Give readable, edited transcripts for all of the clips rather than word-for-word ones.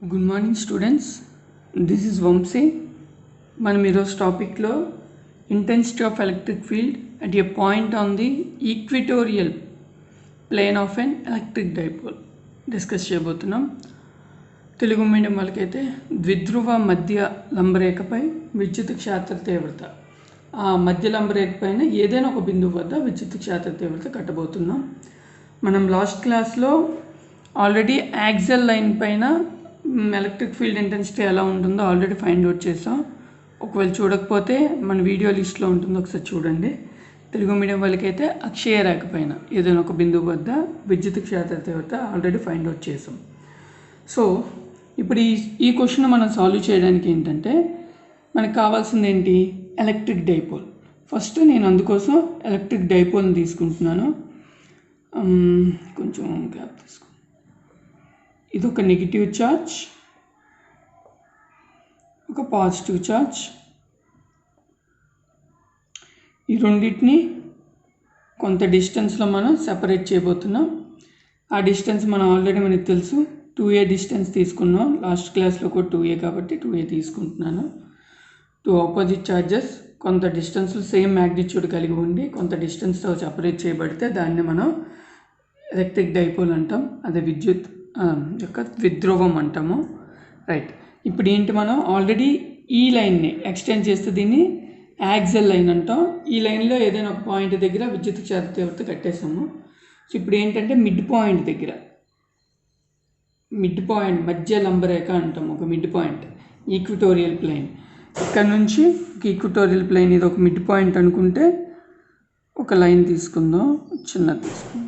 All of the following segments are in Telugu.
Good morning students, this is Vamshi. మనం ఈరోజు టాపిక్లో intensity of electric field at a point on the equatorial plane of an electric dipole discuss చేయబోతున్నాం. తెలుగు మీడియం వాళ్ళకైతే ద్విధ్రువ మధ్య లంబరేఖపై విద్యుత్ క్షేత్ర తీవ్రత, ఆ మధ్య లంబరేఖ పైన ఏదైనా ఒక బిందువు వద్ద విద్యుత్ క్షేత్ర తీవ్రత కట్టబోతున్నాం. మనం లాస్ట్ క్లాస్లో ఆల్రెడీ యాక్సియల్ లైన్ పైన ఎలక్ట్రిక్ ఫీల్డ్ ఇంటెన్సిటీ ఎలా ఉంటుందో ఆల్రెడీ ఫైండ్ అవుట్ చేసాం. ఒకవేళ చూడకపోతే మన వీడియో లిస్ట్లో ఉంటుందో ఒకసారి చూడండి. తెలుగు మీడియం వాళ్ళకైతే అక్షయ రేఖ పైన ఏదైనా ఒక బిందువు వద్ద విద్యుత్ క్షేత్ర తీవ్రత ఆల్రెడీ ఫైండ్ అవుట్ చేసాం. సో ఇప్పుడు ఈ క్వశ్చన్ మనం సాల్వ్ చేయడానికి ఏంటంటే మనకు కావాల్సింది ఏంటి? Electric dipole. ఫస్ట్ నేను అందుకోసం ఎలక్ట్రిక్ డైపోల్ని తీసుకుంటున్నాను. కొంచెం గ్యాప్ తీసుకుంటాను. ఇది ఒక నెగిటివ్ ఛార్జ్, ఒక పాజిటివ్ ఛార్జ్. ఈ రెండింటిని కొంత డిస్టెన్స్లో మనం సెపరేట్ చేయబోతున్నాం. ఆ డిస్టెన్స్ మనకు తెలుసు, 2a డిస్టెన్స్ తీసుకున్నాం. లాస్ట్ క్లాస్లో కూడా 2a కాబట్టి 2a తీసుకుంటున్నాను. టూ ఆపోజిట్ ఛార్జెస్ కొంత డిస్టెన్స్లో సేమ్ మ్యాగ్నిట్యూడ్ కలిగి ఉండి కొంత డిస్టెన్స్తో సెపరేట్ చేయబడితే దాన్ని మనం ఎలక్ట్రిక్ డైపోల్ అంటాం. అదే విద్యుత్ యొక్క ద్విధ్రువం అంటాము. రైట్, ఇప్పుడు ఏంటి, మనం ఆల్రెడీ ఈ లైన్ని ఎక్స్టెండ్ చేస్తే దీన్ని యాక్సియల్ లైన్ అంటాం. ఈ లైన్లో ఏదైనా ఒక పాయింట్ దగ్గర విద్యుత్ క్షేత్ర తీవ్రత కట్టేసాము. సో ఇప్పుడు ఏంటంటే మిడ్ పాయింట్ దగ్గర, మిడ్ పాయింట్ మధ్య లంబరేఖ అంటాం. ఒక మిడ్ పాయింట్ ఈక్విటోరియల్ ప్లేన్, ఇక్కడ నుంచి ఈక్విటోరియల్ ప్లేన్ ఇది ఒక మిడ్ పాయింట్ అనుకుంటే ఒక లైన్ తీసుకుందాం. చిన్నది తీసుకుందాం.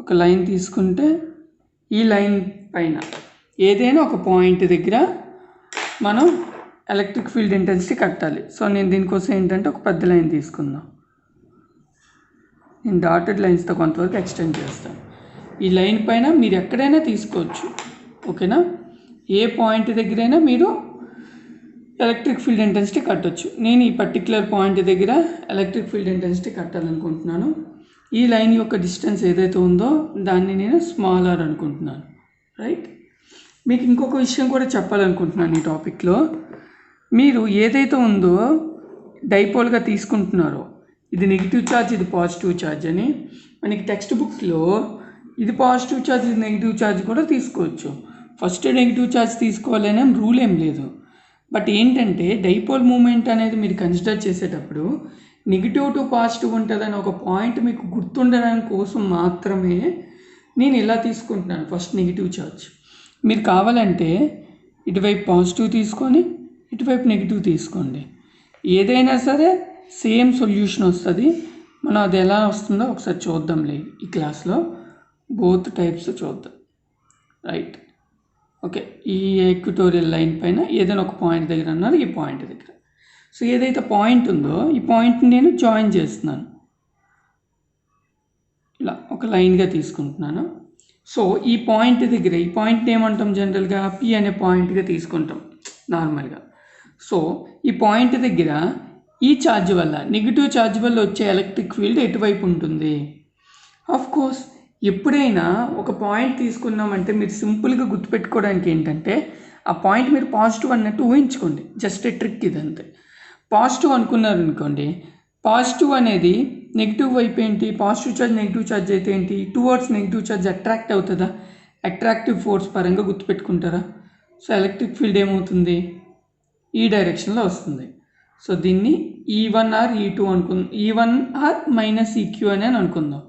ఒక లైన్ తీసుకుంటే ఈ లైన్ పైన ఏదైనా ఒక పాయింట్ దగ్గర మనం ఎలక్ట్రిక్ ఫీల్డ్ ఇంటెన్సిటీ కట్టాలి. సో నేను దీనికోసం ఏంటంటే ఒక పెద్ద లైన్ తీసుకుందాం. నేను డాటెడ్ లైన్స్తో కొంతవరకు ఎక్స్టెండ్ చేస్తాను. ఈ లైన్ పైన మీరు ఎక్కడైనా తీసుకోవచ్చు, ఓకేనా? ఏ పాయింట్ దగ్గరైనా మీరు ఎలక్ట్రిక్ ఫీల్డ్ ఇంటెన్సిటీ కట్టవచ్చు. నేను ఈ పర్టిక్యులర్ పాయింట్ దగ్గర ఎలక్ట్రిక్ ఫీల్డ్ ఇంటెన్సిటీ కట్టాలనుకుంటున్నాను. ఈ లైన్ యొక్క డిస్టెన్స్ ఏదైతే ఉందో దాన్ని నేను స్మాల్ ఆర్ అనుకుంటున్నాను. రైట్, మీకు ఇంకొక విషయం కూడా చెప్పాలనుకుంటున్నాను ఈ టాపిక్లో. మీరు ఏదైతే ఉందో డైపోల్గా తీసుకుంటున్నారో, ఇది నెగిటివ్ ఛార్జ్, ఇది పాజిటివ్ ఛార్జ్ అని మనకి టెక్స్ట్ బుక్లో ఇది పాజిటివ్ ఛార్జ్, ఇది నెగిటివ్ ఛార్జ్ కూడా తీసుకోవచ్చు. ఫస్ట్ నెగిటివ్ ఛార్జ్ తీసుకోవాలనే రూల్ ఏం లేదు. బట్ ఏంటంటే డైపోల్ మూమెంట్ అనేది మీరు కన్సిడర్ చేసేటప్పుడు నెగిటివ్ టు పాజిటివ్ ఉంటుందని ఒక పాయింట్ మీకు గుర్తుండడానికి కోసం మాత్రమే నేను ఇలా తీసుకుంటున్నాను. First negative charge. మీరు కావాలంటే ఇటువైపు పాజిటివ్ తీసుకొని ఇటువైపు నెగిటివ్ తీసుకోండి. ఏదైనా సరే సేమ్ సొల్యూషన్ వస్తుంది. మనం అది ఎలా వస్తుందో ఒకసారి చూద్దాంలే ఈ క్లాస్లో. బోత్ టైప్స్ చూద్దాం. Right, okay. ఈ ఈక్విటోరియల్ లైన్ పైన ఏదైనా ఒక పాయింట్ దగ్గర అన్నారు, ఈ పాయింట్ దగ్గర. సో ఏదైతే పాయింట్ ఉందో ఈ పాయింట్ని నేను జాయిన్ చేస్తున్నాను. ఇలా ఒక లైన్గా తీసుకుంటున్నాను. సో ఈ పాయింట్ దగ్గర, ఈ పాయింట్ని ఏమంటాం జనరల్గా పి అనే పాయింట్గా తీసుకుంటాం నార్మల్గా. సో ఈ పాయింట్ దగ్గర ఈ ఛార్జ్ వల్ల, నెగిటివ్ ఛార్జ్ వల్ల వచ్చే ఎలక్ట్రిక్ ఫీల్డ్ ఎటువైపు ఉంటుంది? ఆఫ్ కోర్స్ ఎప్పుడైనా ఒక పాయింట్ తీసుకున్నామంటే మీరు సింపుల్గా గుర్తుపెట్టుకోవడానికి ఏంటంటే ఆ పాయింట్ మీరు పాజిటివ్ అన్నట్టు ఊహించుకోండి. జస్ట్ ఏ ట్రిక్ ఇదంతే. పాజిటివ్ అనుకున్నారు అనుకోండి, పాజిటివ్ అనేది నెగిటివ్ వైపు ఏంటి? పాజిటివ్ ఛార్జ్ నెగిటివ్ ఛార్జ్ అయితే ఏంటి? టువర్డ్స్ నెగిటివ్ ఛార్జ్ అట్రాక్ట్ అవుతుందా? అట్రాక్టివ్ ఫోర్స్ పరంగా గుర్తుపెట్టుకుంటారా? సో ఎలక్ట్రిక్ ఫీల్డ్ ఏమవుతుంది? ఈ డైరెక్షన్లో వస్తుంది. సో దీన్ని E1 ఆర్ E2 అనుకుందాం. E1 ఆర్ మైనస్ ఈక్యూ అని అనుకుందాం.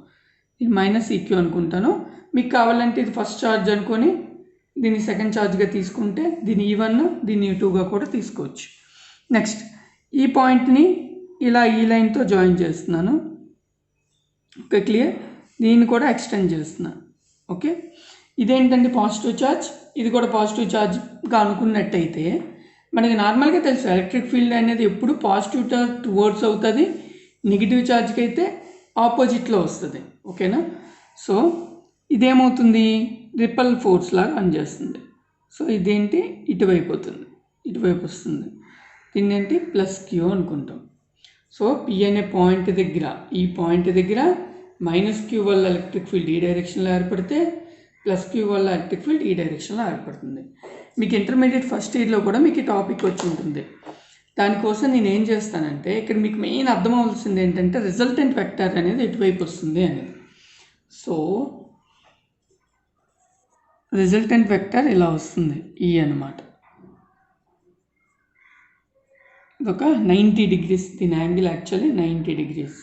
ఇది మైనస్ ఈక్యూ అనుకుంటాను. మీకు కావాలంటే ఇది ఫస్ట్ ఛార్జ్ అనుకొని దీన్ని సెకండ్ ఛార్జ్గా తీసుకుంటే దీన్ని E1 దీన్ని E2గా కూడా తీసుకోవచ్చు. నెక్స్ట్ ఈ పాయింట్ని ఇలా ఈ లైన్తో జాయిన్ చేస్తున్నాను. Okay, clear? దీన్ని కూడా ఎక్స్టెండ్ చేస్తున్నాను. ఓకే, ఇదేంటంటే పాజిటివ్ ఛార్జ్, ఇది కూడా పాజిటివ్ ఛార్జ్గా అనుకున్నట్టయితే మనకి నార్మల్గా తెలుసు ఎలక్ట్రిక్ ఫీల్డ్ అనేది ఎప్పుడు పాజిటివ్ ఛార్జ్ టువర్డ్స్ అవుతుంది, నెగిటివ్ ఛార్జ్కి అయితే ఆపోజిట్లో వస్తుంది. ఓకేనా? సో ఇదేమవుతుంది? రిపల్ ఫోర్స్ లాగా పనిచేస్తుంది. సో ఇదేంటి? ఇటువైపు అవుతుంది, ఇటువైపు వస్తుంది. దీన్ని ఏంటి? ప్లస్ క్యూ అనుకుంటాం. సో పి అనే పాయింట్ దగ్గర, ఈ పాయింట్ దగ్గర మైనస్ క్యూ వల్ల ఎలక్ట్రిక్ ఫీల్డ్ ఈ డైరెక్షన్లో ఏర్పడితే ప్లస్ క్యూ వల్ల ఎలక్ట్రిక్ ఫీల్డ్ ఈ డైరెక్షన్లో ఏర్పడుతుంది. మీకు ఇంటర్మీడియట్ ఫస్ట్ ఇయర్లో కూడా మీకు ఈ టాపిక్ వచ్చి ఉంటుంది. దానికోసం నేను ఏం చేస్తానంటే ఇక్కడ మీకు మెయిన్ అర్థం అవ్వాల్సింది ఏంటంటే రిజల్టెంట్ వెక్టర్ అనేది ఎటువైపు వస్తుంది అనేది. సో రిజల్టెంట్ వెక్టర్ ఇలా వస్తుంది ఈ అన్నమాట. ఇదొక 90 degrees, దీని యాంగిల్ యాక్చువల్లీ 90 degrees.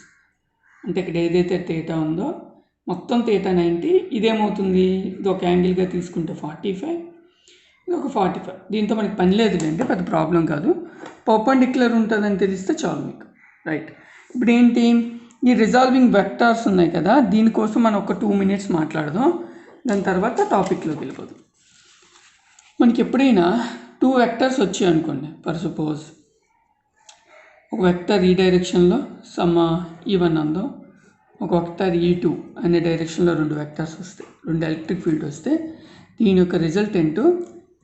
అంటే ఇక్కడ ఏదైతే థీటా ఉందో మొత్తం థీటా 90, ఇదేమవుతుంది ఇది ఒక యాంగిల్గా తీసుకుంటే 45, ఇది ఒక 45. దీంతో మనకి పని లేదులేండి, పెద్ద ప్రాబ్లం కాదు. పర్పెండిక్యులర్ ఉంటుందని తెలిస్తే చాలు మీకు, రైట్. ఇప్పుడు ఏంటి ఈ రిజాల్వింగ్ వెక్టార్స్ ఉన్నాయి కదా, దీనికోసం మనం ఒక 2 minutes మాట్లాడదాం, దాని తర్వాత టాపిక్లోకి వెళ్ళిపోదాం. మనకి ఎప్పుడైనా 2 వెక్టర్స్ వచ్చాయి అనుకోండి, ఫర్ సపోజ్ ఒక వెక్టర్ ఈ డైరెక్షన్లో సమ్ E1 ఉందో, ఒక వెక్టర్ E2 అనే డైరెక్షన్లో 2 వెక్టర్స్ వస్తాయి, 2 ఎలక్ట్రిక్ ఫీల్డ్ వస్తే దీని యొక్క రిజల్టెంట్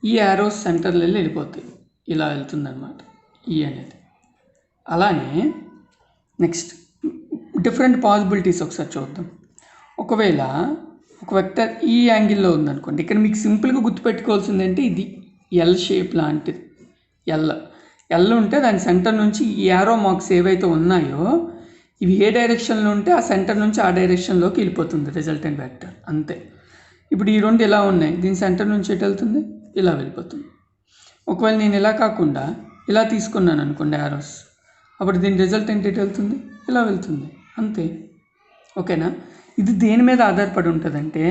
ఈ యారోస్ సెంటర్లో వెళ్ళిపోతాయి, ఇలా వెళ్తుంది అనమాట ఈ అనేది. అలానే నెక్స్ట్ డిఫరెంట్ పాసిబిలిటీస్ ఒకసారి చూద్దాం. ఒకవేళ ఒక వెక్టర్ ఈ యాంగిల్లో ఉందనుకోండి, ఇక్కడ మీకు సింపుల్గా గుర్తుపెట్టుకోవాల్సింది అంటే ఇది ఎల్ షేప్ లాంటిది. ఎల్ ఉంటే దాని సెంటర్ నుంచి ఈ యారో మార్క్స్ ఏవైతే ఉన్నాయో ఇవి ఏ డైరెక్షన్లో ఉంటే ఆ సెంటర్ నుంచి ఆ డైరెక్షన్లోకి వెళ్ళిపోతుంది రిజల్టెంట్ వెక్టర్, అంతే. ఇప్పుడు ఈ 2 ఇలా ఉన్నాయి, దీని సెంటర్ నుంచి ఎటు వెళ్తుంది, ఇలా వెళ్ళిపోతుంది. ఒకవేళ నేను ఇలా కాకుండా ఇలా తీసుకున్నాను అనుకోండి యారోస్, అప్పుడు దీని రిజల్టెంట్ ఎటు వెళ్తుంది, ఇలా వెళ్తుంది, అంతే. ఓకేనా. ఇది దేని మీద ఆధారపడి ఉంటుందంటే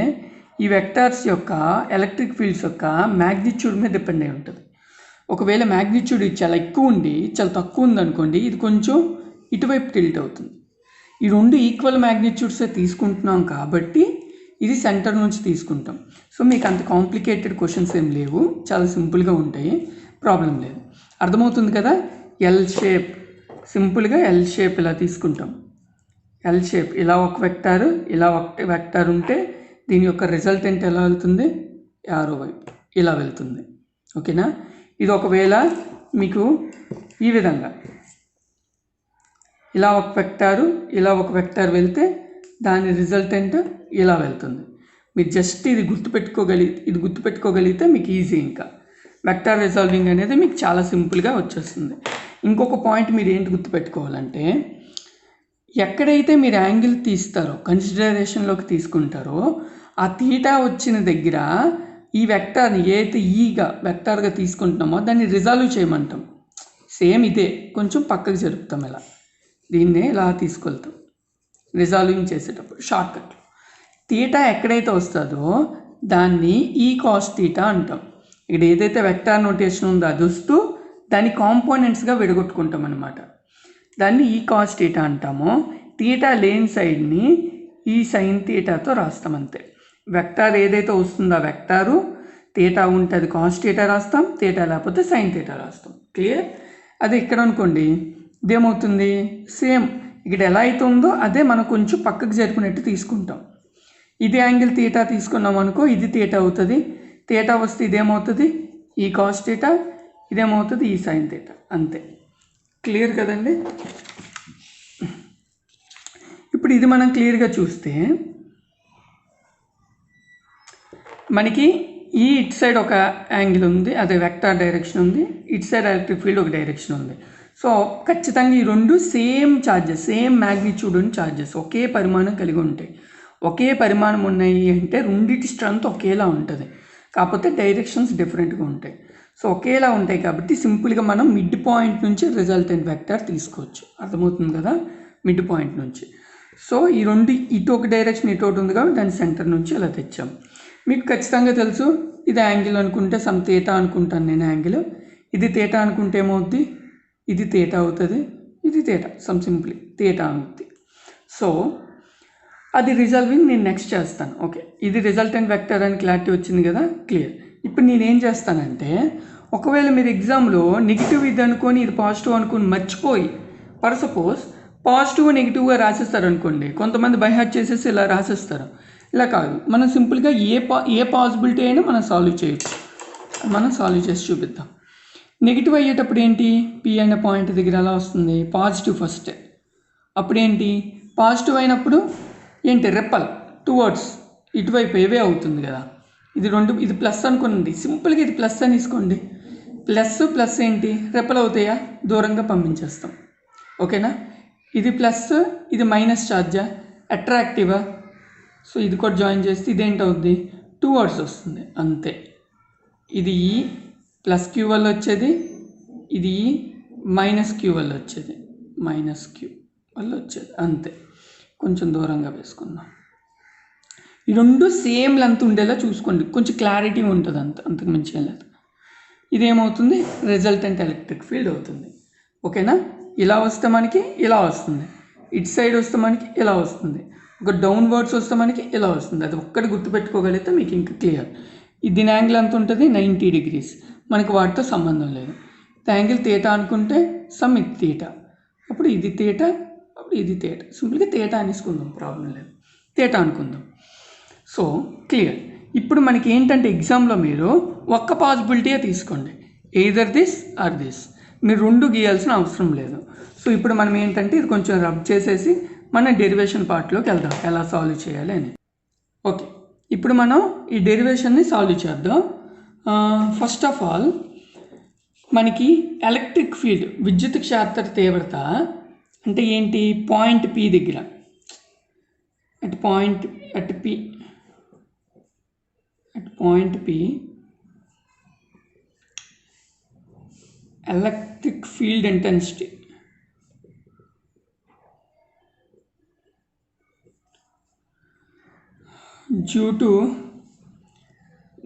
ఈ వెక్టార్స్ యొక్క ఎలక్ట్రిక్ ఫీల్డ్స్ యొక్క మ్యాగ్నిట్యూడ్ మీద డిపెండ్ అయి ఉంటుంది. ఒకవేళ మ్యాగ్నిట్యూడ్ చాలా ఎక్కువ ఉండి చాలా తక్కువ ఉందనుకోండి, ఇది కొంచెం ఇటువైపు టిల్ట్ అవుతుంది. ఈ 2 ఈక్వల్ మ్యాగ్నిట్యూడ్సే తీసుకుంటున్నాం కాబట్టి ఇది సెంటర్ నుంచి తీసుకుంటాం. సో మీకు అంత కాంప్లికేటెడ్ క్వశ్చన్స్ ఏం లేవు, చాలా సింపుల్గా ఉంటాయి, ప్రాబ్లం లేదు. అర్థమవుతుంది కదా. ఎల్ షేప్, సింపుల్గా ఎల్ షేప్ ఇలా తీసుకుంటాం. ఎల్ షేప్ ఇలా ఒక వెక్టార్, ఇలా ఒక వెక్టార్ ఉంటే దీని యొక్క రిజల్టెంట్ ఎలా వెళ్తుంది, యారో వైపు ఇలా వెళ్తుంది. ఓకేనా. ఇది ఒకవేళ మీకు ఈ విధంగా ఇలా ఒక వెక్టారు, ఇలా ఒక వెక్టార్ వెళ్తే దాని రిజల్టెంట్ ఇలా వెళ్తుంది. మీరు జస్ట్ ఇది గుర్తుపెట్టుకోగలిగితే మీకు ఈజీ. ఇంకా వెక్టార్ రిజాల్వింగ్ అనేది మీకు చాలా సింపుల్గా వచ్చేస్తుంది. ఇంకొక పాయింట్ మీరు ఏంటి గుర్తుపెట్టుకోవాలంటే, ఎక్కడైతే మీరు యాంగిల్ తీస్తారో కన్సిడరేషన్లోకి తీసుకుంటారో ఆ థీటా వచ్చిన దగ్గర ఈ వెక్టార్ని ఏదైతే ఈగా వెక్టార్గా తీసుకుంటున్నామో దాన్ని రిజాల్వ్ చేయమంటాం. సేమ్ ఇదే కొంచెం పక్కకు జరుపుతాం, ఇలా దీన్నే ఇలా తీసుకెళ్తాం రిజాల్వింగ్ చేసేటప్పుడు షార్ట్కట్లో. థీటా ఎక్కడైతే వస్తుందో దాన్ని ఈ కాస్ థీటా అంటాం. ఇక్కడ ఏదైతే వెక్టార్ నోటేషన్ ఉందో అది వస్తూ దాన్ని కాంపోనెంట్స్గా విడగొట్టుకుంటాం అనమాట. దాన్ని ఈ కాస్ థీటా అంటాము. థీటా లేని సైడ్ని ఈ సైన్ థీటాతో రాస్తాం, అంతే. వెక్టార్ ఏదైతే వస్తుందో ఆ వెక్టారు థీటా ఉంటే అది కాస్ థీటా రాస్తాం, థీటా లేకపోతే సైన్ థీటా రాస్తాం. క్లియర్. అది ఇక్కడ అనుకోండి ఇదేమవుతుంది, సేమ్ ఇక్కడ ఎలా అయితే ఉందో అదే మనం కొంచెం పక్కకు జరిపినట్టు తీసుకుంటాం. ఇది యాంగిల్ థీటా తీసుకున్నాం అనుకో, ఇది థీటా అవుతుంది. థీటా వస్తే ఇదేమవుతుంది ఈ కాస్ థీటా, ఇదేమవుతుంది ఈ సైన్ థీటా, అంతే. క్లియర్ కదండి. ఇప్పుడు ఇది మనం క్లియర్గా చూస్తే మనకి ఈ ఇటు సైడ్ ఒక యాంగిల్ ఉంది, అదే వెక్టార్ డైరెక్షన్ ఉంది, ఇటు సైడ్ ఎలక్ట్రిక్ ఫీల్డ్ ఒక డైరెక్షన్ ఉంది. సో ఖచ్చితంగా ఈ 2 సేమ్ ఛార్జెస్, సేమ్ మ్యాగ్నిట్యూడ్ ఉన్న ఛార్జెస్, ఒకే పరిమాణం కలిగి ఉంటాయి. ఒకే పరిమాణం ఉన్నాయి అంటే రెండింటి స్ట్రెంత్ ఒకేలా ఉంటుంది, కాకపోతే డైరెక్షన్స్ డిఫరెంట్గా ఉంటాయి. సో ఒకేలా ఉంటాయి కాబట్టి సింపుల్గా మనం మిడ్ పాయింట్ నుంచి రిజల్టెంట్ వెక్టర్ తీసుకోవచ్చు. అర్థమవుతుంది కదా, మిడ్ పాయింట్ నుంచి. సో ఈ 2 ఇటు ఒక డైరెక్షన్ ఇటు ఒకటి ఉంది కాబట్టి దాని సెంటర్ నుంచి ఇలా తెచ్చాం. మీకు ఖచ్చితంగా తెలుసు ఇది యాంగిల్ అనుకుంటే సమ్ థీటా అనుకుంటాను నేను యాంగిల్. ఇది థీటా అనుకుంటే ఏమవుద్ది, ఇది థీటా అవుతుంది, ఇది థీటా, సమ్ సింప్లీ థీటా అవుతుంది. సో అది రిజాల్వింగ్ నేను నెక్స్ట్ చేస్తాను. ఓకే, ఇది రిజల్టెంట్ వెక్టర్ అని క్లారిటీ వచ్చింది కదా, క్లియర్. ఇప్పుడు నేనేం చేస్తానంటే ఒకవేళ మీరు ఎగ్జామ్లో నెగిటివ్ ఇది అనుకొని ఇది పాజిటివ్ అనుకొని మర్చిపోయి ఫర్ సపోజ్ పాజిటివ్ నెగిటివ్గా రాసేస్తారు అనుకోండి, కొంతమంది బై హార్ట్ చేసేసి ఇలా రాసేస్తారు. ఇలా కాదు, మనం సింపుల్గా ఏ పాసిబిలిటీ అయినా మనం సాల్వ్ చేయొచ్చు. మనం సాల్వ్ చేసి చూపిద్దాం. నెగిటివ్ అయ్యేటప్పుడు ఏంటి, పి అనే పాయింట్ దగ్గర ఎలా వస్తుంది, పాజిటివ్ ఫస్ట్. అప్పుడేంటి పాజిటివ్ అయినప్పుడు ఏంటి రెప్పల్ టువర్డ్స్ ఇటువైపు ఏవే అవుతుంది కదా, ఇది 2 ఇది ప్లస్ అనుకోండి, సింపుల్గా ఇది ప్లస్ అని తీసుకోండి. ప్లస్ ప్లస్ ఏంటి, రెప్పలు అవుతాయా, దూరంగా పంపించేస్తాం. ఓకేనా, ఇది ప్లస్ ఇది మైనస్ ఛార్జా, అట్రాక్టివా. సో ఇది కూడా జాయిన్ చేస్తే ఇదేంటవుద్ది, 2 వర్డ్స్ వస్తుంది అంతే. ఇది ఈ ప్లస్ క్యూ వల్ల వచ్చేది, ఇది ఈ మైనస్ క్యూ వల్ల వచ్చేది, మైనస్ క్యూ వల్ల వచ్చేది అంతే. కొంచెం దూరంగా వేసుకుందాం. ఈ 2 సేమ్ లెంత్ ఉండేలా చూసుకోండి, కొంచెం క్లారిటీ ఉంటుంది, అంతకు మించి లేదు. ఇదేమవుతుంది, రిజల్టెంట్ ఎలక్ట్రిక్ ఫీల్డ్ అవుతుంది. ఓకేనా, ఇలా వస్తే మనకి ఇలా వస్తుంది, ఇటు సైడ్ వస్తే మనకి ఇలా వస్తుంది, ఒక డౌన్ వర్డ్స్ వస్తే మనకి ఇలా వస్తుంది. అది ఒక్కటి గుర్తుపెట్టుకోగలిగితే మీకు ఇంకా క్లియర్. దీని యాంగిల్ ఎంత ఉంటుంది, 90 degrees. మనకి వాటితో సంబంధం లేదు. యాంగిల్ తీటా అనుకుంటే సమ్ ఇది తీటా, అప్పుడు ఇది తీటా, అప్పుడు ఇది తీటా. సింపుల్గా తీటా అనేసుకుందాం, ప్రాబ్లం లేదు, తీటా అనుకుందాం. So clear. ఇప్పుడు మనకి ఏంటంటే ఎగ్జామ్లో మీరు ఒక్క పాసిబిలిటీయే తీసుకోండి, ఎయిదర్ దిస్ ఆర్ దిస్, మీరు 2 గీయాల్సిన అవసరం లేదు. సో ఇప్పుడు మనం ఏంటంటే ఇది కొంచెం రబ్ చేసేసి మన డెరివేషన్ పార్ట్లోకి వెళ్దాం, ఎలా సాల్వ్ చేయాలి అని. ఓకే, ఇప్పుడు మనం ఈ డెరివేషన్ని సాల్వ్ చేద్దాం. ఫస్ట్ ఆఫ్ ఆల్ మనకి ఎలక్ట్రిక్ ఫీల్డ్, విద్యుత్ క్షేత్ర తీవ్రత అంటే ఏంటి, పాయింట్ పి దగ్గర, at point P electric field intensity due to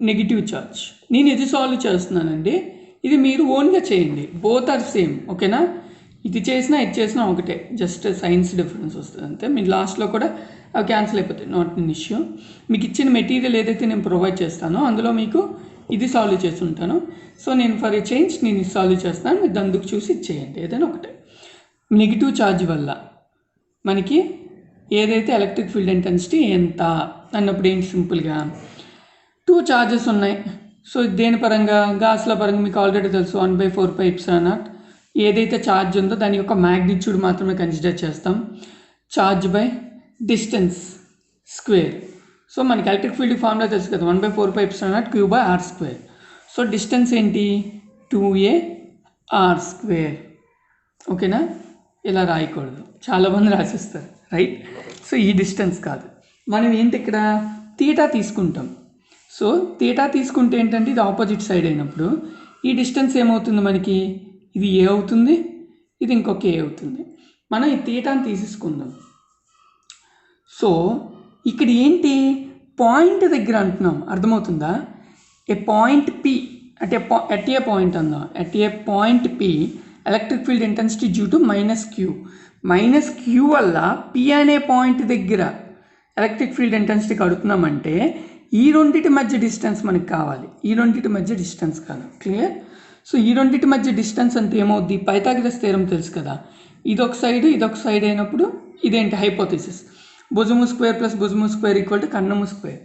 negative charge. నేను ఇది సాల్వ్ చేస్తున్నానండి, ఇది మీరు ఓన్గా చేయండి, బోత్ ఆర్ సేమ్. ఓకేనా, ఇది చేసినా ఇది చేసినా ఒకటే, జస్ట్ సైన్స్ డిఫరెన్స్ వస్తుంది అంతే. మీరు లాస్ట్లో కూడా అవి క్యాన్సిల్ అయిపోతాయి, నాట్ ఎన్ ఇష్యూ. మీకు ఇచ్చిన మెటీరియల్ ఏదైతే నేను ప్రొవైడ్ చేస్తానో అందులో మీకు ఇది సాల్వ్ చేసి ఉంటాను. సో నేను ఫర్ ఏ చేంజ్ నేను ఇది సాల్వ్ చేస్తాను, మీరు అందుకు చూసి ఇది చేయండి, ఏదైనా ఒకటే. నెగిటివ్ ఛార్జ్ వల్ల మనకి ఏదైతే ఎలక్ట్రిక్ ఫీల్డ్ ఇంటెన్సిటీ ఎంత అన్నప్పుడు ఏంటి, సింపుల్గా 2 ఛార్జెస్ ఉన్నాయి. సో దేని పరంగా, గాస్ల పరంగా మీకు ఆల్రెడీ తెలుసు, 1/4πε0. ఏదైతే ఛార్జ్ ఉందో దాని యొక్క మ్యాగ్నిట్యూడ్ మాత్రమే కన్సిడర్ చేస్తాం, charge by distance square. So మనకి ఎలక్ట్రిక్ ఫీల్డ్ ఫార్ములా తెలుసు కదా, 1/4πε0 Q/r². సో డిస్టెన్స్ ఏంటి, 2ar². ఓకేనా, ఇలా రాయకూడదు, చాలామంది రాసిస్తారు, రైట్. సో ఈ డిస్టెన్స్ కాదు, మనం ఏంటి ఇక్కడ తీటా తీసుకుంటాం. సో తీటా తీసుకుంటే ఏంటంటే ఇది ఆపోజిట్ సైడ్ అయినప్పుడు ఈ డిస్టెన్స్ ఏమవుతుంది మనకి, ఇది ఏ అవుతుంది, ఇది ఇంకొక ఏ అవుతుంది. మనం ఈ తీటాని తీసేసుకుందాం. సో ఇక్కడ ఏంటి, పాయింట్ దగ్గర అంటున్నాం, అర్థమవుతుందా. A point p at a point అందాం, at a point P electric field intensity due to minus q వల్ల పి అనే పాయింట్ దగ్గర ఎలక్ట్రిక్ ఫీల్డ్ ఇంటెన్సిటీ కడుతున్నామంటే ఈ రెండింటి మధ్య డిస్టెన్స్ మనకి కావాలి, ఈ రెండింటి మధ్య డిస్టెన్స్ కాదు. క్లియర్. సో ఈ రెండింటి మధ్య డిస్టెన్స్ అంటే ఏమవుద్ది, పైథాగరస్ థియరం తెలుసు కదా, ఇదొక సైడ్ అయినప్పుడు ఇదేంటి, హైపోథెసిస్. భుజము స్క్వేర్ ప్లస్ భుజము స్క్వేర్ ఈక్వల్ టు కన్నము square,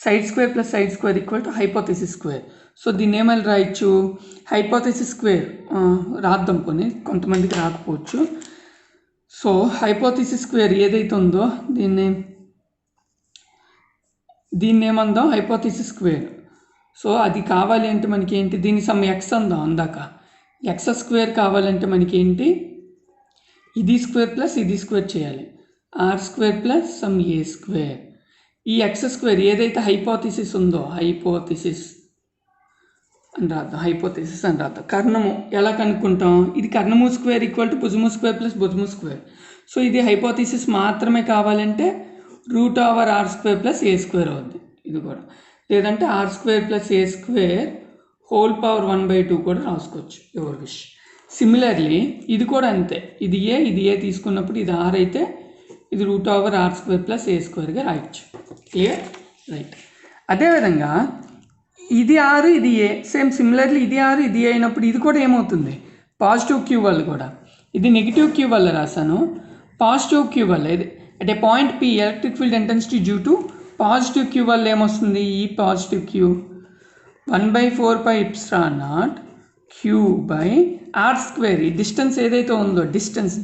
side square plus side square equal to hypothesis square. So దీన్ని ఏమని రాయొచ్చు, హైపోథెసిస్ స్క్వేర్ రాద్దాం, కొన్ని కొంతమందికి రాకపోవచ్చు. సో హైపోథెసిస్ స్క్వేర్ ఏదైతే ఉందో దీన్ని ఏమందాం, హైపోథెసిస్ స్క్వేర్. సో అది కావాలి అంటే మనకి ఏంటి, దీన్ని సమ్ ఎక్స్ అందాం, అందాక ఎక్స్ స్క్వేర్ కావాలంటే మనకి ఏంటి, ఇది స్క్వేర్ ప్లస్ ఇది స్క్వేర్ చేయాలి, r² ప్లస్ సమ్ a². ఈ ఎక్స్ స్క్వేర్ ఏదైతే హైపోథెసిస్ ఉందో, హైపోథెసిస్ అని రాద్దాం. కర్ణము ఎలా కనుక్కుంటాం, ఇది కర్ణము స్క్వేర్ ఈక్వల్ టు భుజము స్క్వేర్ ప్లస్ భుజము స్క్వేర్. సో ఇది హైపోథెసిస్ మాత్రమే కావాలంటే √r² ప్లస్ a² అవుద్ది. ఇది కూడా లేదంటే r² plus a² whole power 1/2 కూడా రాసుకోవచ్చు, ఎవరి విష్. సిమిలర్లీ ఇది కూడా అంతే, ఇది ఏ తీసుకున్నప్పుడు ఇది r అయితే ఇది √r² ప్లస్ a²గా రాయొచ్చు. Clear, right. అదేవిధంగా ఇది r ఇది a, సేమ్ సిమిలర్లీ ఇది r ఇది a అయినప్పుడు ఇది కూడా ఏమవుతుంది, పాజిటివ్ క్యూ వల్ల కూడా. ఇది నెగిటివ్ క్యూ వల్ల రాశాను, పాజిటివ్ క్యూ వల్ల. ఇది అంటే point P electric field intensity due to positive Q వల్ల ఏమొస్తుంది, ఈ పాజిటివ్ క్యూ 1/4πε0 Q/r². ఈ డిస్టెన్స్ ఏదైతే ఉందో డిస్టెన్స్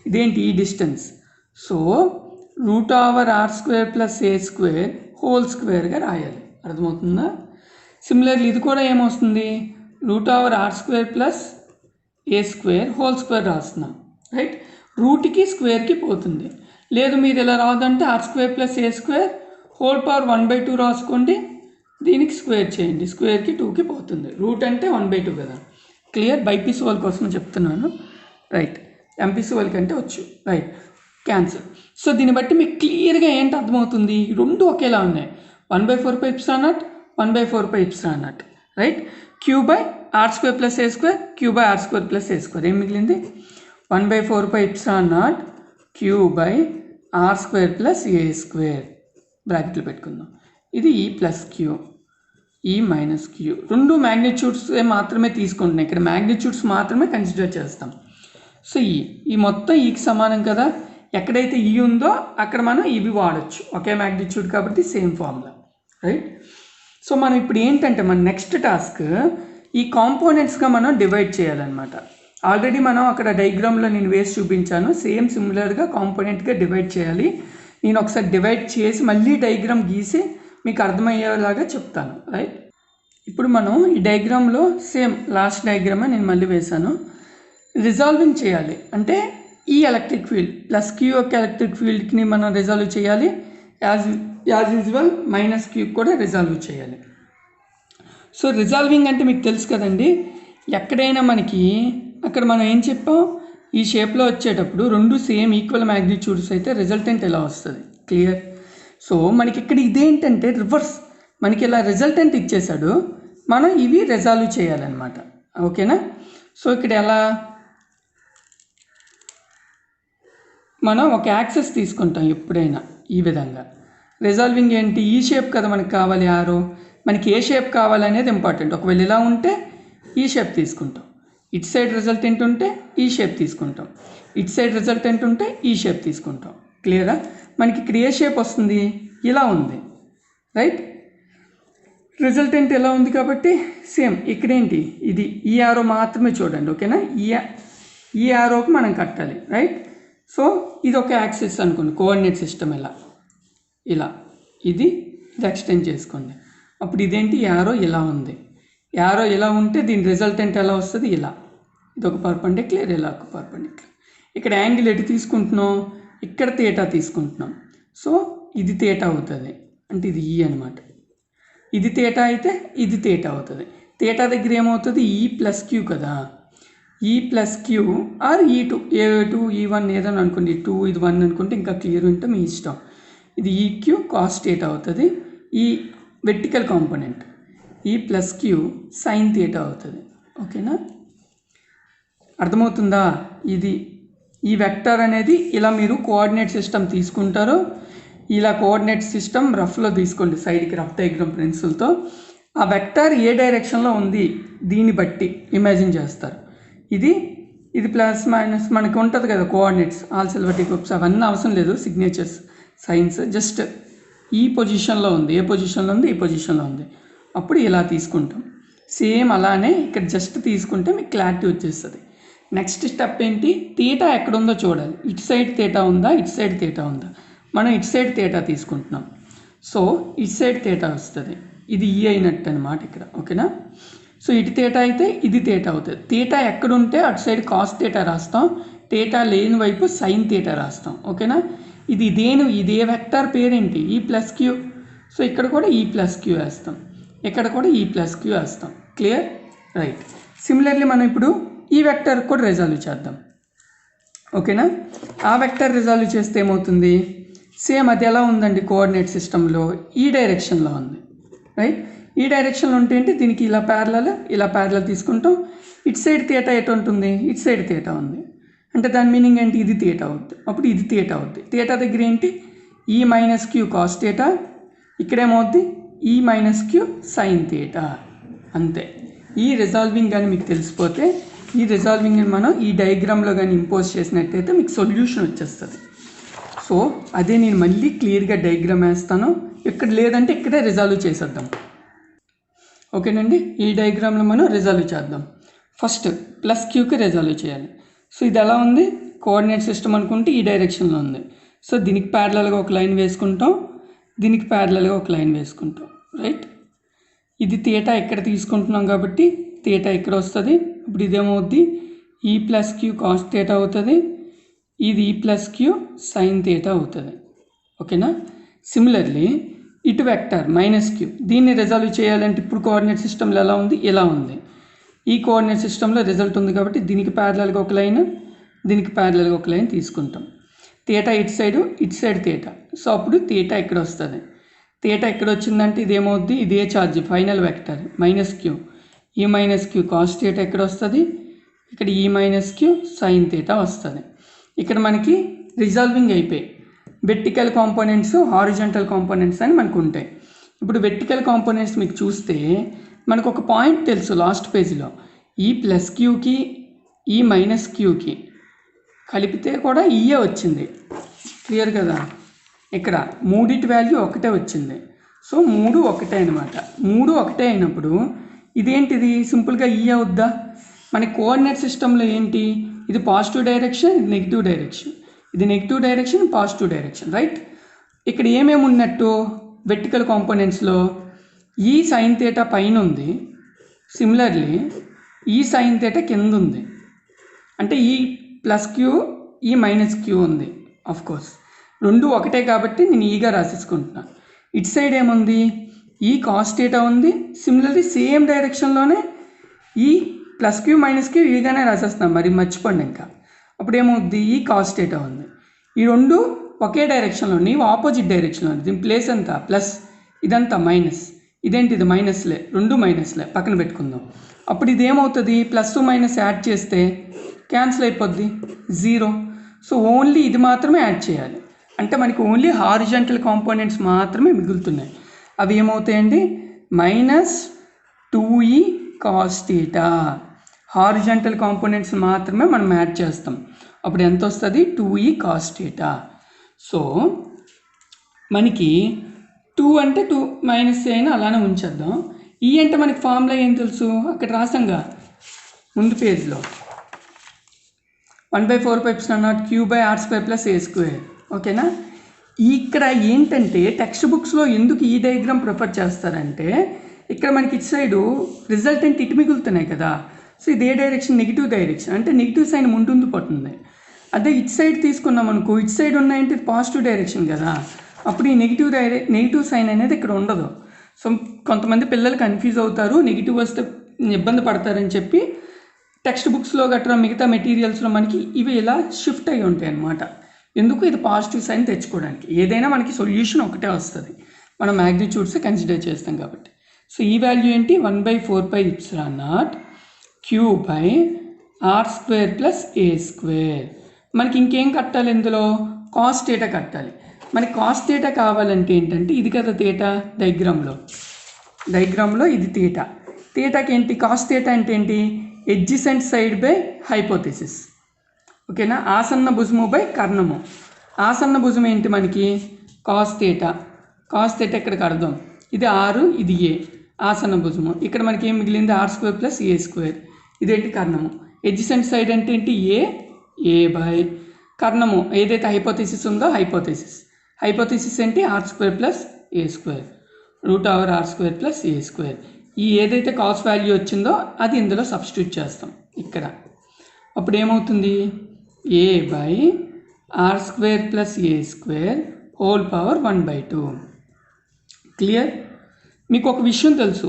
ఇదేంటి, ఈ distance. So √r² plus a² whole స్క్వేర్గా రాయాలి, అర్థమవుతుందా? సిమిలర్లీ ఇది కూడా ఏమొస్తుంది, √r² plus a² whole square రాస్తున్నాం, రైట్? రూట్కి స్క్వేర్కి పోతుంది. లేదు మీరు ఇలా రాదంటే r² plus a² whole power 1/2 రాసుకోండి, దీనికి స్క్వేర్ చేయండి, స్క్వేర్కి 2కి పోతుంది. రూట్ అంటే 1/2 కదా. క్లియర్? బైపీసీ వాళ్ళ కోసం చెప్తున్నాను, రైట్? ఎంపీసీ వాళ్ళకి అంటే వచ్చు, రైట్? క్యాన్సిల్. సో దీన్ని బట్టి మీకు క్లియర్గా ఏంటి అర్థమవుతుంది, రెండు ఒకేలా ఉన్నాయి. 1/4πε0, 1/4πε0, right? q/r² plus a², q/r² plus a². ఏం మిగిలింది? 1/4πε0 q/r² ప్లస్ a². బ్రాకెట్లు పెట్టుకుందాం. ఇది ఈ ప్లస్ క్యూ, ఈ మైనస్ క్యూ. రెండు మ్యాగ్నిట్యూడ్స్ మాత్రమే తీసుకుంటున్నాయి, ఇక్కడ మ్యాగ్నిట్యూడ్స్ మాత్రమే కన్సిడర్ చేస్తాం. సో ఈ మొత్తం ఈకి సమానం కదా. ఎక్కడైతే ఈ ఉందో అక్కడ మనం ఇవి వాడచ్చు, ఒకే మ్యాగ్నిట్యూడ్ కాబట్టి సేమ్ ఫార్ములా, రైట్? సో మనం ఇప్పుడు ఏంటంటే మన నెక్స్ట్ టాస్క్ ఈ కాంపోనెంట్స్గా మనం డివైడ్ చేయాలన్నమాట. ఆల్రెడీ మనం అక్కడ డయాగ్రామ్లో నేను వేసి చూపించాను, సేమ్ సిమిలర్గా కాంపోనెంట్గా డివైడ్ చేయాలి. నేను ఒకసారి డివైడ్ చేసి మళ్ళీ డయాగ్రామ్ గీసి మీకు అర్థమయ్యేలాగా చెప్తాను, రైట్? ఇప్పుడు మనం ఈ డయాగ్రామ్లో సేమ్ లాస్ట్ డయాగ్రామే నేను మళ్ళీ వేశాను. రిజాల్వింగ్ చేయాలి అంటే ఈ ఎలక్ట్రిక్ ఫీల్డ్ ప్లస్ క్యూ యొక్క ఎలక్ట్రిక్ ఫీల్డ్ని మనం రిజాల్వ్ చేయాలి. యాజ్ యూజువల్ మైనస్ క్యూ కూడా రిజాల్వ్ చేయాలి. సో రిజాల్వింగ్ అంటే మీకు తెలుసు కదండి, ఎక్కడైనా మనకి అక్కడ మనం ఏం చెప్పాం, ఈ షేప్లో వచ్చేటప్పుడు రెండు సేమ్ ఈక్వల్ మ్యాగ్నిట్యూడ్స్ అయితే రిజల్టెంట్ ఎలా వస్తుంది. క్లియర్? సో మనకి ఇక్కడ ఇదేంటంటే రివర్స్, మనకి ఇలా రిజల్టెంట్ ఇచ్చేసాడు, మనం ఇవి రిజాల్వ్ చేయాలన్నమాట. ఓకేనా? సో ఇక్కడ ఎలా మనం ఒక యాక్సెస్ తీసుకుంటాం ఎప్పుడైనా ఈ విధంగా. రిజాల్వింగ్ ఏంటి, ఈ షేప్ కదా మనకు కావాలి, ఆరో మనకి ఏ షేప్ కావాలనేది ఇంపార్టెంట్. ఒకవేళ ఇలా ఉంటే ఈ షేప్ తీసుకుంటాం, ఇటు సైడ్ రిజల్టెంట్ ఉంటే ఈ షేప్ తీసుకుంటాం, ఇటు సైడ్ రిజల్టెంట్ ఉంటే ఈ షేప్ తీసుకుంటాం. క్లియరా? మనకి ఇక్కడ ఏ షేప్ వస్తుంది, ఇలా ఉంది, రైట్? రిజల్టెంట్ ఎలా ఉంది కాబట్టి సేమ్ ఇక్కడేంటి, ఇది ఈ ఆరో మాత్రమే చూడండి. ఓకేనా? ఈ ఆరోకి మనం కట్టాలి, రైట్? సో ఇది ఒక యాక్సిస్ అనుకోండి, కోఆర్డినేట్ సిస్టమ్ ఇలా ఇది ఎక్స్టెండ్ చేసుకోండి. అప్పుడు ఇదేంటి, యారో ఇలా ఉంది, యారో ఇలా ఉంటే దీని రిజల్టెంట్ ఎలా వస్తుంది, ఇలా. ఇది ఒక పర్పెండిక్యులర్, ఇలా ఒక పర్పెండిక్యులర్. ఇక్కడ యాంగిల్ ఎటు తీసుకుంటున్నాం, ఇక్కడ థీటా తీసుకుంటున్నాం. సో ఇది థీటా అవుతుంది, అంటే ఇది ఈ అనమాట. ఇది థీటా అయితే ఇది థీటా అవుతుంది. థీటా దగ్గర ఏమవుతుంది, ఈ ప్లస్ క్యూ కదా, ఈ plus Q R E2, A2 E1 ఏదని అనుకోండి, 2 ఇది 1 అనుకుంటే ఇంకా క్లియర్ ఉంటే మీ ఇష్టం. ఇది EQ cos థీటా అవుతుంది, ఈ వెర్టికల్ కాంపోనెంట్. ఈ ప్లస్ క్యూ సైన్ థీటా అవుతుంది. ఓకేనా? అర్థమవుతుందా? ఇది ఈ వెక్టర్ అనేది ఇలా మీరు కోఆర్డినేట్ సిస్టమ్ తీసుకుంటారు. ఇలా కోఆర్డినేట్ సిస్టమ్ రఫ్లో తీసుకోండి, సైడ్కి రఫ్ డయాగ్రామ్ పెన్సిల్తో. ఆ వెక్టర్ ఏ డైరెక్షన్లో ఉంది దీన్ని బట్టి ఇమాజిన్ చేస్తారు. ఇది ప్లస్ మైనస్ మనకి ఉంటుంది కదా కోఆర్డినేట్స్, ఆల్ సిల్వర్టీ గ్రూప్స్ అవన్నీ అవసరం లేదు, సిగ్నేచర్స్ సైన్స్. జస్ట్ ఈ పొజిషన్లో ఉంది, ఏ పొజిషన్లో ఉంది, ఈ పొజిషన్లో ఉంది, అప్పుడు ఇలా తీసుకుంటాం. సేమ్ అలానే ఇక్కడ జస్ట్ తీసుకుంటే మీకు క్లారిటీ వచ్చేస్తుంది. నెక్స్ట్ స్టెప్ ఏంటి, థీటా ఎక్కడుందో చూడాలి. ఇటు సైడ్ థీటా ఉందా, ఇటు సైడ్ థీటా ఉందా. మనం ఇటు సైడ్ థీటా తీసుకుంటున్నాం, సో ఇటు సైడ్ థీటా వస్తుంది. ఇది ఈ అయినట్టు అనమాట ఇక్కడ. ఓకేనా? సో ఇటు థీటా అయితే ఇది థీటా అవుతుంది. థీటా ఎక్కడుంటే అటు సైడ్ కాస్ థీటా రాస్తాం, థీటా లేని వైపు సైన్ థీటా రాస్తాం. ఓకేనా? ఇదే వెక్టర్ పేరేంటి, ఈ ప్లస్ క్యూ. సో ఇక్కడ కూడా ఈ ప్లస్ క్యూ వేస్తాం, ఇక్కడ కూడా ఈ ప్లస్ క్యూ వేస్తాం. క్లియర్? రైట్. సిమిలర్లీ మనం ఇప్పుడు ఈ వెక్టర్ కూడా రిజాల్వ్ చేద్దాం. ఓకేనా? ఆ వెక్టర్ రిజాల్వ్ చేస్తే ఏమవుతుంది, సేమ్ అది ఎలా ఉందండి కోఆర్డినేట్ సిస్టంలో ఈ డైరెక్షన్లో ఉంది, రైట్? ఈ డైరెక్షన్లో ఉంటే ఏంటి, దీనికి ఇలా ప్యారలల్ తీసుకుంటాం. ఇటు సైడ్ థీటా ఎటు ఉంటుంది, ఇటు సైడ్ థీటా ఉంది, అంటే దాని మీనింగ్ ఏంటి, ఇది థీటా అవుద్ది. అప్పుడు ఇది థీటా అవుద్ది. థీటా దగ్గర ఏంటి, ఈ మైనస్ క్యూ కాస్ థీటా, ఇక్కడేమవుద్ది ఈ మైనస్ క్యూ సైన్ థీటా. అంతే. ఈ రిజాల్వింగ్ కానీ మీకు తెలిసిపోతే, ఈ రిజాల్వింగ్ మనం ఈ డయాగ్రామ్లో కానీ ఇంపోజ్ చేసినట్టయితే మీకు సొల్యూషన్ వచ్చేస్తుంది. సో అదే నేను మళ్ళీ క్లియర్గా డయాగ్రామ్ వేస్తాను, ఇక్కడ లేదంటే ఇక్కడే రిజాల్వ్ చేసేద్దాం. ఓకేనండి? ఈ డయాగ్రామ్లో మనం రిజాల్వ్ చేద్దాం. ఫస్ట్ ప్లస్ క్యూకి రిజాల్వ్ చేయాలి. సో ఇది ఎలా ఉంది, కోఆర్డినేట్ సిస్టమ్ అనుకుంటే ఈ డైరెక్షన్లో ఉంది. సో దీనికి ప్యారలల్గా ఒక లైన్ వేసుకుంటాం, దీనికి ప్యారలల్గా ఒక లైన్ వేసుకుంటాం, రైట్? ఇది తీటా ఇక్కడ తీసుకుంటున్నాం కాబట్టి తీటా ఇక్కడ వస్తుంది. ఇప్పుడు ఇదేమవుద్ది ఈ ప్లస్ క్యూ కాస్ తీటా అవుతుంది, ఇది ఈ ప్లస్ క్యూ సైన్ తీటా అవుతుంది. ఓకేనా. సిమిలర్లీ ఇటు వెక్టర్ మైనస్ క్యూ, దీన్ని రిజాల్వ్ చేయాలంటే ఇప్పుడు కోఆర్డినేట్ సిస్టంలో ఎలా ఉంది, ఇలా ఉంది. ఈ కోఆర్డినేట్ సిస్టంలో రిజల్ట్ ఉంది కాబట్టి దీనికి ప్యారలల్గా ఒక లైన్, దీనికి ప్యారలల్గా ఒక లైన్ తీసుకుంటాం. తీటా ఇటు సైడ్ తీటా. సో అప్పుడు తీటా ఇక్కడ వస్తుంది. తీటా ఇక్కడ వచ్చిందంటే ఇదేమవుద్ది, ఇదే charge final vector minus Q, ఈ మైనస్ క్యూ కాస్ తీటా ఇక్కడ వస్తుంది, ఇక్కడ ఈ మైనస్ క్యూ సైన్ తీటా వస్తుంది. ఇక్కడ మనకి రిజాల్వింగ్ అయిపోయి వెర్టికల్ కాంపోనెంట్స్, హారిజాంటల్ కాంపోనెంట్స్ అని మనకు ఉంటాయి. ఇప్పుడు వెర్టికల్ కాంపోనెంట్స్ మీకు చూస్తే మనకు ఒక పాయింట్ తెలుసు లాస్ట్ పేజీలో, ఈ ప్లస్ క్యూకి ఈ మైనస్ క్యూకి కలిపితే కూడా ఈయే వచ్చింది. క్లియర్ కదా. ఇక్కడ మూడిటి వాల్యూ ఒకటే వచ్చింది. సో 3 ఒకటే అనమాట. 3 ఒకటే అయినప్పుడు ఇదేంటిది సింపుల్గా ఈ అవుద్దా. మన కోఆర్డినేట్ సిస్టంలో ఏంటి, ఇది పాజిటివ్ డైరెక్షన్, ఇది నెగిటివ్ డైరెక్షన్, ఇది negative direction, positive direction, right. ఇక్కడ ఏమేమి ఉన్నట్టు వెర్టికల్ కాంపోనెంట్స్లో ఈ సైన్ తీటా పైన ఉంది, సిమిలర్లీ ఈ సైన్ తీటా కింద ఉంది. అంటే ఈ ప్లస్ క్యూ ఈ మైనస్ క్యూ ఉంది. ఆఫ్ కోర్స్ రెండు ఒకటే కాబట్టి నేను ఈగా రాసేసుకుంటున్నాను. ఇటు సైడ్ ఏముంది, ఈ కాస్ తీటా ఉంది, సిమిలర్లీ సేమ్ డైరెక్షన్లోనే ఈ ప్లస్ క్యూ మైనస్ క్యూ ఈగానే రాసేస్తున్నాం, మరి మర్చిపోండి. ఇంకా అప్పుడు ఏమవుద్ది, ఈ కాస్ తీటా ఉంది. ఈ రెండు ఒకే డైరెక్షన్లో ఉన్నాయి, ఆపోజిట్ డైరెక్షన్లో ఉంది. దీని ప్లేస్ అంతా ప్లస్, ఇదంతా మైనస్. ఇదేంటి, ఇది మైనస్లే, రెండు మైనస్లే, పక్కన పెట్టుకుందాం. అప్పుడు ఇది ఏమవుతుంది, ప్లస్ మైనస్ యాడ్ చేస్తే క్యాన్సిల్ అయిపోద్ది, 0. సో ఓన్లీ ఇది మాత్రమే యాడ్ చేయాలి. అంటే మనకి ఓన్లీ హారిజాంటల్ కాంపోనెంట్స్ మాత్రమే మిగులుతున్నాయి. అవి ఏమవుతాయండి, -2e cos theta. Horizontal components మాత్రమే మనం యాడ్ చేస్తాం. అప్పుడు ఎంత వస్తుంది, 2e కాస్ తీటా. సో మనకి 2 అంటే 2 మైనస్ అయినా అలానే ఉంచేద్దాం. ఈ అంటే మనకి ఫార్ములా ఏం తెలుసు, అక్కడ రాసాంగా ముందు పేజ్లో, 1/4πε0 q/r² + a². ఓకేనా. ఇక్కడ ఏంటంటే టెక్స్ట్ బుక్స్లో ఎందుకు ఈ డయాగ్రామ్ ప్రిఫర్ చేస్తారంటే, ఇక్కడ మనకి ఇటు సైడు రిజల్టెంట్ ఇటు మిగులుతున్నాయి కదా. సో ఇదే డైరెక్షన్ నెగిటివ్ డైరెక్షన్, అంటే నెగిటివ్ సైన్ ముందు పోతుంది. అదే ఇటు సైడ్ తీసుకున్నాం అనుకో, ఇటు సైడ్ ఉన్నాయంటే పాజిటివ్ డైరెక్షన్ కదా. అప్పుడు ఈ నెగిటివ్ సైన్ అనేది ఇక్కడ ఉండదు. సో కొంతమంది పిల్లలు కన్ఫ్యూజ్ అవుతారు, నెగిటివ్ వస్తే ఇబ్బంది పడతారని చెప్పి టెక్స్ట్ బుక్స్లో గట్రా మిగతా మెటీరియల్స్లో మనకి ఇవి ఇలా షిఫ్ట్ అయ్యి ఉంటాయి అన్నమాట. ఎందుకు, ఇది పాజిటివ్ సైన్ తెచ్చుకోవడానికి. ఏదైనా మనకి సొల్యూషన్ ఒకటే వస్తుంది, మనం మ్యాగ్నిట్యూడ్స్ కన్సిడర్ చేస్తాం కాబట్టి. సో ఈ వాల్యూ ఏంటి, 1/4πε0 q/r² + a². మనకి ఇంకేం కట్టాలి, ఇందులో కాస్ తీటా కట్టాలి. మనకి కాస్ తీటా కావాలంటే ఏంటంటే ఇది కదా తీటా, డయాగ్రామ్లో ఇది తీటా. తీటాకి ఏంటి, కాస్ తీటా అంటే ఏంటి, ఎడ్జిసెంట్ సైడ్ బై హైపోథెసిస్. ఓకేనా. ఆసన్న భుజము బై కర్ణము. ఆసన్న భుజం ఏంటి మనకి, కాస్ తీటా. కాస్ తీటా ఇక్కడికి అర్థం, ఇది r, ఇది a. ఆసన్న భుజము ఇక్కడ మనకి ఏం మిగిలింది, r² + a². ఇదేంటి, కర్ణము. ఎడ్జిసెంట్ సైడ్ అంటే ఏంటి, a బై కర్ణము ఏదైతే హైపోథెసిస్ ఉందో హైపోథెసిస్ ఏంటి, r² + a², √r² + a². ఈ ఏదైతే కాస్ వాల్యూ వచ్చిందో అది ఇందులో సబ్స్టిట్యూట్ చేస్తాం ఇక్కడ. అప్పుడు ఏమవుతుంది, a/r² + a² whole power 1/2. Clear. మీకు ఒక విషయం తెలుసు,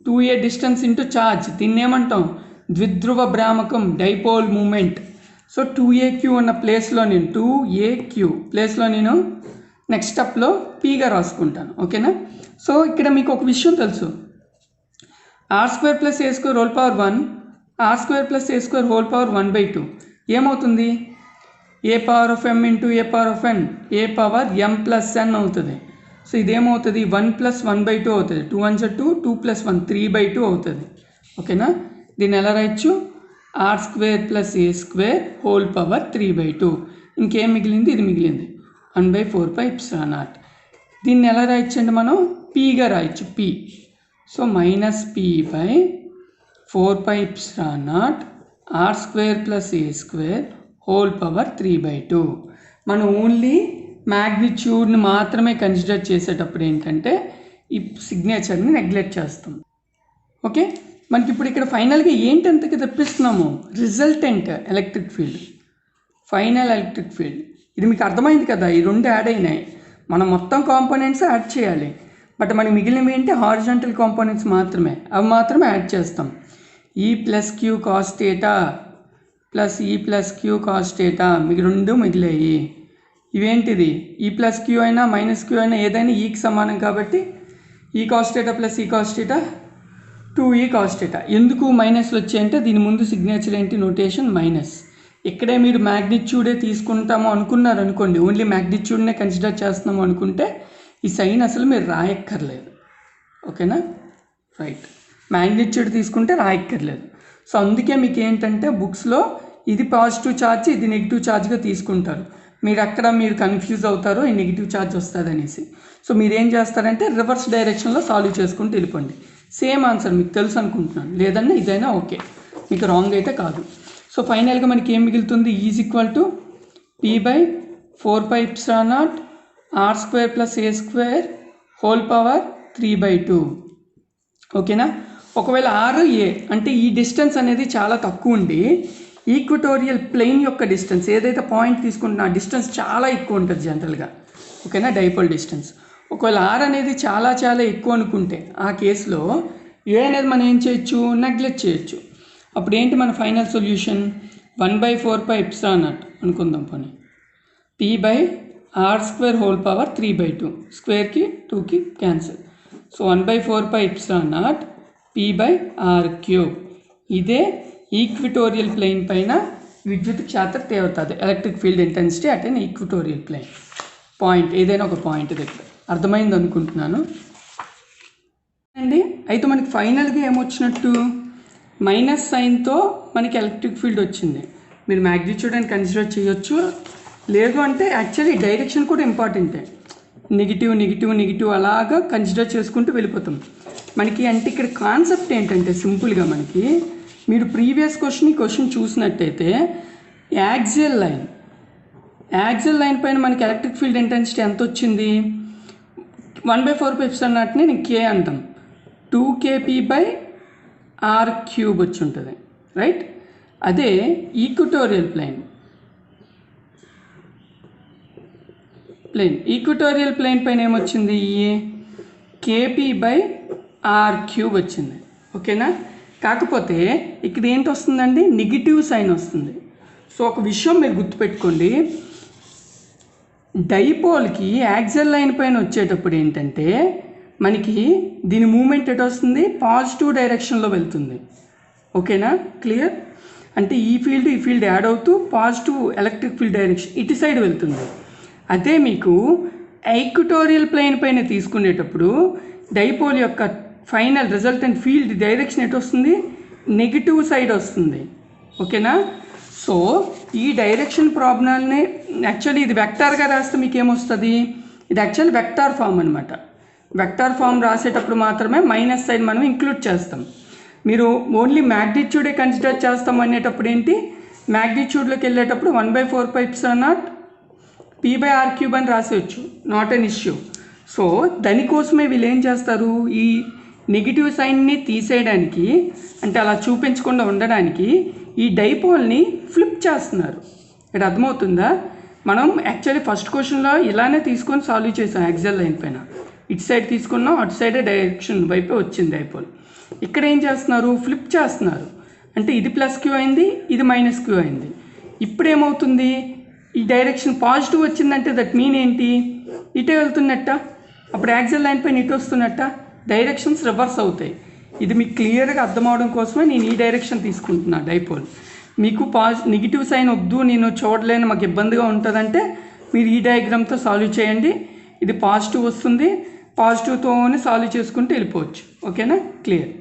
2a డిస్టెన్స్ ఇంటూ ఛార్జ్, దీన్ని ఏమంటాం, ద్విధ్రువ భ్రామకం, డైపోల్ మూమెంట్. సో 2aq ఉన్న ప్లేస్లో నేను 2aq ప్లేస్లో నేను నెక్స్ట్ స్టెప్లో పీగా రాసుకుంటాను. ఓకేనా. సో ఇక్కడ మీకు ఒక విషయం తెలుసు, r² + a² whole power 1, r² + a² whole power 1/2 ఏమవుతుంది, a⁻m × a⁻n, a⁻m + n అవుతుంది. సో ఇదేమవుతుంది, 1 + 1/2 అవుతుంది. 2 1 2, 2 + 1 3/2 అవుతుంది. ఓకేనా. దీన్ని ఎలా రాయొచ్చు, r² + a² హోల్ పవర్ 3/2. ఇంకేం మిగిలింది, ఇది మిగిలింది 1/4πε0. దీన్ని ఎలా రాయొచ్చండి, మనం పీగా రాయొచ్చు, p. So -p/4πε0 r² + a² whole power 3/2. మనం ఓన్లీ మ్యాగ్నిట్యూడ్ని మాత్రమే కన్సిడర్ చేసేటప్పుడు ఏంటంటే ఈ సిగ్నేచర్ని నెగ్లెక్ట్ చేస్తాం. ఓకే, మనకి ఇప్పుడు ఇక్కడ ఫైనల్గా ఏంటంతకి తెప్పిస్తున్నాము, resultant electric field, final electric field. ఇది మీకు అర్థమైంది కదా, ఈ రెండు యాడ్ అయినాయి. మనం మొత్తం కాంపోనెంట్స్ యాడ్ చేయాలి, బట్ మనకి మిగిలినవి ఏంటి, హారిజాంటల్ కాంపోనెంట్స్ మాత్రమే, అవి మాత్రమే యాడ్ చేస్తాం. ఈ plus Q cos theta plus ఈ ప్లస్ క్యూ కాస్ థీటా మీకు రెండు మిగిలాయి. ఇవేంటిది, ఈ ప్లస్ క్యూ అయినా మైనస్ క్యూ అయినా ఏదైనా ఈకి సమానం కాబట్టి ఈ కాస్ థీటా ప్లస్ ఈ cos theta 2e cos theta. ఎందుకు మైనస్లు వచ్చాయంటే దీని ముందు సిగ్నేచర్ ఏంటి, నోటేషన్ మైనస్. ఇక్కడే మీరు మ్యాగ్నిట్యూడే తీసుకుంటాము అనుకున్నారు అనుకోండి, ఓన్లీ మ్యాగ్నిట్యూడ్నే కన్సిడర్ చేస్తున్నాము అనుకుంటే ఈ సైన్ అసలు మీరు రాయక్కర్లేదు. ఓకేనా, రైట్, మ్యాగ్నిట్యూడ్ తీసుకుంటే రాయక్కర్లేదు. సో అందుకే మీకు ఏంటంటే బుక్స్లో ఇది పాజిటివ్ ఛార్జ్ ఇది నెగిటివ్ ఛార్జ్గా తీసుకుంటారు. మీరు అక్కడ మీరు కన్ఫ్యూజ్ అవుతారు, ఈ నెగిటివ్ ఛార్జ్ వస్తుంది అనేసి. సో మీరు ఏం చేస్తారంటే రివర్స్ డైరెక్షన్లో సాల్వ్ చేసుకుంటూ వెళ్ళిపోండి. సేమ్ ఆన్సర్ మీకు తెలుసు అనుకుంటున్నాను, లేదన్నా ఇదైనా ఓకే, మీకు రాంగ్ అయితే కాదు. సో ఫైనల్గా మనకి ఏం మిగులుతుంది, is equal to p/4πε0 r² + a² whole power 3/2. ఓకేనా, ఒకవేళ ఆర్ ఏ అంటే ఈ డిస్టెన్స్ అనేది చాలా తక్కువ ఉండి ఈక్వటోరియల్ ప్లేన్ యొక్క డిస్టెన్స్ ఏదైతే పాయింట్ తీసుకుంటున్నా ఆ డిస్టెన్స్ చాలా ఎక్కువ ఉంటుంది జనరల్గా. ఓకేనా, డైపోల్ డిస్టెన్స్. ఒకవేళ ఆర్ అనేది చాలా చాలా ఎక్కువ అనుకుంటే ఆ కేసులో ఏ అనేది మనం ఏం చేయొచ్చు, నెగ్లెక్ట్ చేయొచ్చు. అప్పుడు ఏంటి మన ఫైనల్ సొల్యూషన్, 1/4πε0 అనుకుందాం పోనీ, p/r² హోల్ పవర్ 3/2, స్క్వేర్కి 2కి క్యాన్సిల్. So 1/4πε0 p/r³. ఇదే ఈక్విటోరియల్ ప్లేన్ పైన విద్యుత్ క్షేత్ర తీవ్రత, electric field intensity at an equatorial plane point, ఏదైనా ఒక పాయింట్ దగ్గర. అర్థమైంది అనుకుంటున్నాను అండి. అయితే మనకి ఫైనల్గా ఏమొచ్చినట్టు, మైనస్ సైన్తో మనకి ఎలక్ట్రిక్ ఫీల్డ్ వచ్చింది. మీరు మ్యాగ్నిట్యూడ్ అని కన్సిడర్ చేయొచ్చు, లేదు అంటే యాక్చువల్లీ డైరెక్షన్ కూడా ఇంపార్టెంటే, నెగిటివ్ నెగిటివ్ నెగిటివ్ అలాగా కన్సిడర్ చేసుకుంటూ వెళ్ళిపోతాం మనకి. అంటే ఇక్కడ కాన్సెప్ట్ ఏంటంటే సింపుల్గా మనకి, మీరు ప్రీవియస్ క్వశ్చన్ చూసినట్టయితే యాక్సియల్ లైన్ పైన మనకి ఎలక్ట్రిక్ ఫీల్డ్ ఇంటెన్సిటీ ఎంత వచ్చింది, 1/4πε0ని నేను కే అంటాం, 2kp/r³ వచ్చి ఉంటుంది, రైట్. అదే ఈక్వటోరియల్ ప్లేన్ పైన ఏమొచ్చింది, kp/r³ వచ్చింది. ఓకేనా, కాకపోతే ఇక్కడ ఏంటి వస్తుందండి, నెగిటివ్ సైన్ వస్తుంది. సో ఒక విషయం మీరు గుర్తుపెట్టుకోండి, డైపోల్కి యాక్సియల్ లైన్ పైన వచ్చేటప్పుడు ఏంటంటే మనకి దీని మూమెంట్ ఎటు వస్తుంది, పాజిటివ్ డైరెక్షన్లో వెళ్తుంది. ఓకేనా, క్లియర్. అంటే ఈ ఫీల్డ్ యాడ్ అవుతూ పాజిటివ్ ఎలక్ట్రిక్ ఫీల్డ్ డైరెక్షన్ ఇటు సైడ్ వెళ్తుంది. అదే మీకు ఈక్వటోరియల్ ప్లేన్ పైన తీసుకునేటప్పుడు డైపోల్ యొక్క ఫైనల్ రిజల్టెంట్ ఫీల్డ్ డైరెక్షన్ ఎటు వస్తుంది, నెగిటివ్ సైడ్ వస్తుంది. ఓకేనా, సో ఈ డైరెక్షన్ ప్రాబ్లమ్ని యాక్చువల్లీ ఇది వెక్టార్గా రాస్తే మీకు ఏమొస్తుంది, ఇది యాక్చువల్లీ వెక్టార్ ఫామ్ అనమాట. వెక్టార్ ఫామ్ రాసేటప్పుడు మాత్రమే మైనస్ సైన్ మనం ఇంక్లూడ్ చేస్తాం. మీరు ఓన్లీ మ్యాగ్నిట్యూడే కన్సిడర్ చేస్తాం అనేటప్పుడు ఏంటి, మ్యాగ్నిట్యూడ్లోకి వెళ్ళేటప్పుడు 1/4πε0 p/r³ అని రాసేయచ్చు, నాట్ అన్ ఇష్యూ. సో దానికోసమే వీళ్ళు ఏం చేస్తారు, ఈ నెగిటివ్ సైన్ని తీసేయడానికి, అంటే అలా చూపించకుండా ఉండడానికి ఈ డైపోల్ని ఫ్లిప్ చేస్తున్నారు. ఇక్కడ అర్థమవుతుందా, మనం యాక్చువల్లీ ఫస్ట్ క్వశ్చన్లో ఇలానే తీసుకొని సాల్వ్ చేసాం, యాక్సియల్ లైన్ పైన ఇటు సైడ్ తీసుకున్నాం, అటు సైడే డైరెక్షన్ వైపే వచ్చింది డైపోల్. ఇక్కడ ఏం చేస్తున్నారు, ఫ్లిప్ చేస్తున్నారు. అంటే ఇది +q అయింది, ఇది -q అయింది. ఇప్పుడు ఏమవుతుంది, ఈ డైరెక్షన్ పాజిటివ్ వచ్చిందంటే దట్ మీన్ ఏంటి, ఇటే వెళ్తున్నట్ట, అప్పుడు యాక్సియల్ లైన్ పైన ఇటు వస్తున్నట్ట, డైరెక్షన్స్ రివర్స్ అవుతాయి. ఇది మీకు క్లియర్గా అర్థం అవడం కోసమే నేను ఈ డైరెక్షన్ తీసుకుంటున్నా డైపోల్. మీకు నెగిటివ్ సైన్ వద్దు, నేను చూడలేను, మాకు ఇబ్బందిగా ఉంటుందంటే మీరు ఈ డయాగ్రామ్తో సాల్వ్ చేయండి. ఇది పాజిటివ్ వస్తుంది, పాజిటివ్తోనే సాల్వ్ చేసుకుంటూ వెళ్ళిపోవచ్చు. ఓకేనా, క్లియర్.